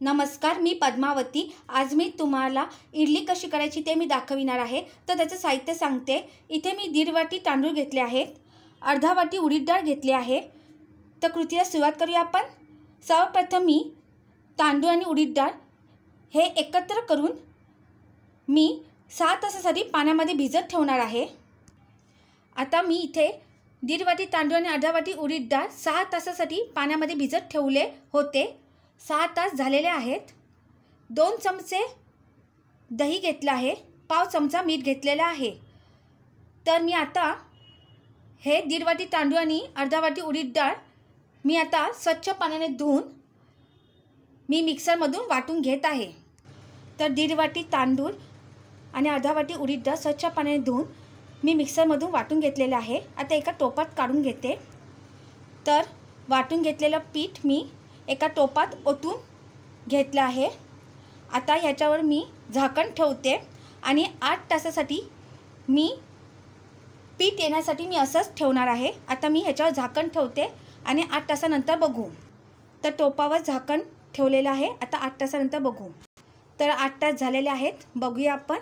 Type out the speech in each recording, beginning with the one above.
नमस्कार, मी पद्मावती। आज मी तुम्हाला इडली कशी करायची ते मी दाखविणार आहे। तर त्याचं साहित्य सांगते। इथे मी 1.5 वाटी तांदूळ घेतले आहेत, अर्धा वाटी उडीद डाळ घेतली आहे। तर कृतीला सुरुवात करूया आपण। सर्वप्रथम मी तांदूळ आणि उडीद डाळ हे एकत्र करून मी 6 तासासाठी पाण्यामध्ये भिजत ठेवणार आहे। आता मी इथे 1.5 वाटी तांदूळ आणि अर्धा वाटी उडीद डाळ 6 तासासाठी पाण्यामध्ये भिजत ठेवले होते। 6 तास झालेले आहेत। 2 चमचे दही घेतले आहे, पाव चमचा मीठ घेतलेला आहे। तर मी आता हे 1.5 वाटी तांदूळ आणि अर्धा वाटी उडीद डाळ मी आता स्वच्छ पाण्याने धुवून मी मिक्सरमधून वाटून घेत आहे। तर 1.5 वाटी तांदूळ आणि अर्धा वाटी उडीद डाळ स्वच्छ पाण्याने धुवून मी मिक्सरमधून वाटून घेतलेले आहे। आता एका टोपात काढून घेते। तर वाटून घेतलेलं पीठ मी एका टोपात ओतून घेतलं आहे। आता ह्याच्यावर मी झाकण ठेवते आणि 8 तासासाठी मी पीठ येण्यासाठी मी असंच ठेवणार आहे। आता मी ह्याच्यावर झाकण ठेवते आणि 8 तासानंतर बघू। तर टोपावर झाकण ठेवलेलं आहे। आता 8 तासानंतर बघू। तर 8 तास झालेले आहेत, बघूया आपण।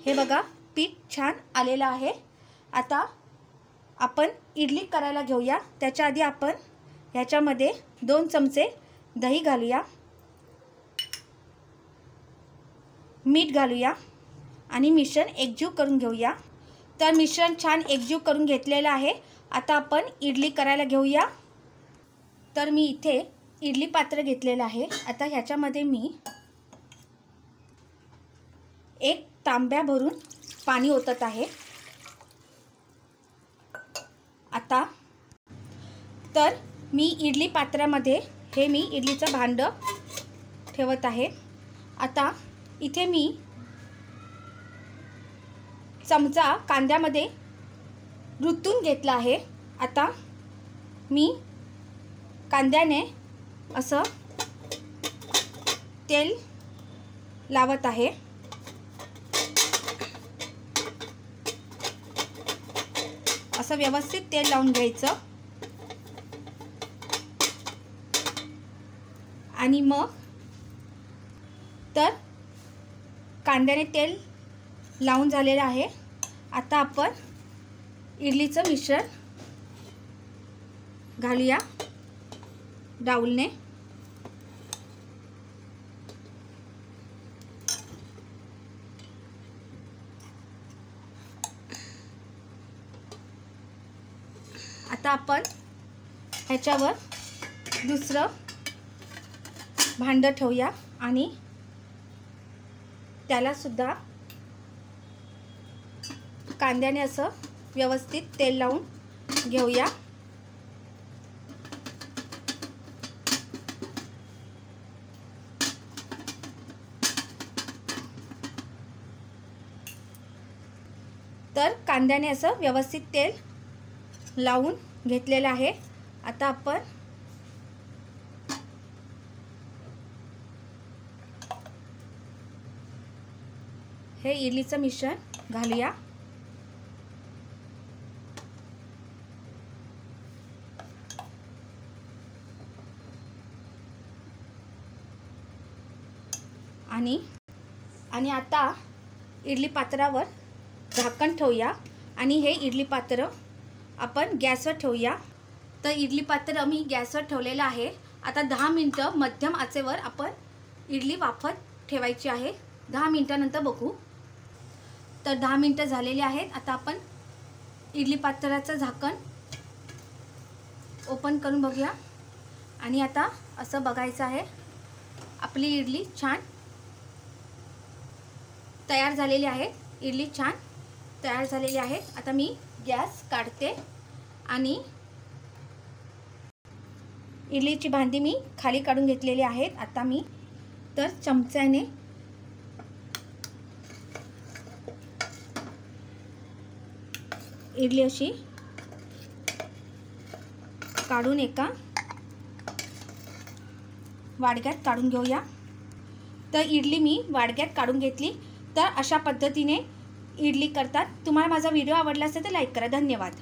हे बघा, पीठ छान आलेलं आहे। आता आपण इडली करायला घेऊया। त्याच्या आधी आपण ह्याच्यामध्ये 2 चमचे दही घालूया, मीठ घालूया आणि मिश्रण एकजीव करून घेऊया। तर मिश्रण छान एकजीव करून घेतलेलं आहे। आता आपण इडली करायला घेऊया। तर मी इथे इडली पात्र घेतलेलं आहे। आता ह्याच्यामध्ये मी 1 तांब्या भरून पाणी ओतत आहे। आता तर मी इडली पात्रामध्ये हे मी इडलीचं भांडं ठेवत आहे। आता इथे मी चमचा कांद्यामध्ये रुतून घेतला आहे। आता मी कांद्याने असं तेल लावत आहे। असं व्यवस्थित तेल लावून घ्यायचं आणि मग तर कांद्याने तेल लावून झालेलं आहे। आता आपण इडलीचं मिश्रण घालूया डाऊलने। आता आपण ह्याच्यावर दुसरं भांडं ठेवूया आणि त्याला सुद्धा कांद्याने असं व्यवस्थित तेल लावून घेऊया। तर कांद्याने असं व्यवस्थित तेल लावून घेतलेलं आहे। आता आपण हे इडलीचं मिश्रण घालूया आणि आता इडली पात्रावर झाकण ठेवूया आणि हे इडली पात्र आपण गॅसवर ठेवूया। तर इडली पात्र मी गॅसवर ठेवलेलं आहे। आता 10 मिनिटं मध्यम आचेवर आपण इडली वाफत ठेवायची आहे। 10 मिनिटानंतर बघू। तर 10 मिनिटं झालेली आहेत। आता आपण इडली पात्राचं झाकण ओपन करून बघूया आणि आता असं बघायचं आहे। आपली इडली छान तयार झालेली आहे। इडली छान तयार झालेली आहे। आता मी गॅस काढते आणि इडलीची भांडी मी खाली काढून घेतलेली आहेत। आता मी तर चमच्याने इडली अशी काढून एका वाडग्यात काढून घेऊया। तर इडली मी वाडग्यात काढून घेतली। तर अशा पद्धतीने इडली करतात। तुम्हाला माझा व्हिडिओ आवडला असेल तर लाईक करा। धन्यवाद।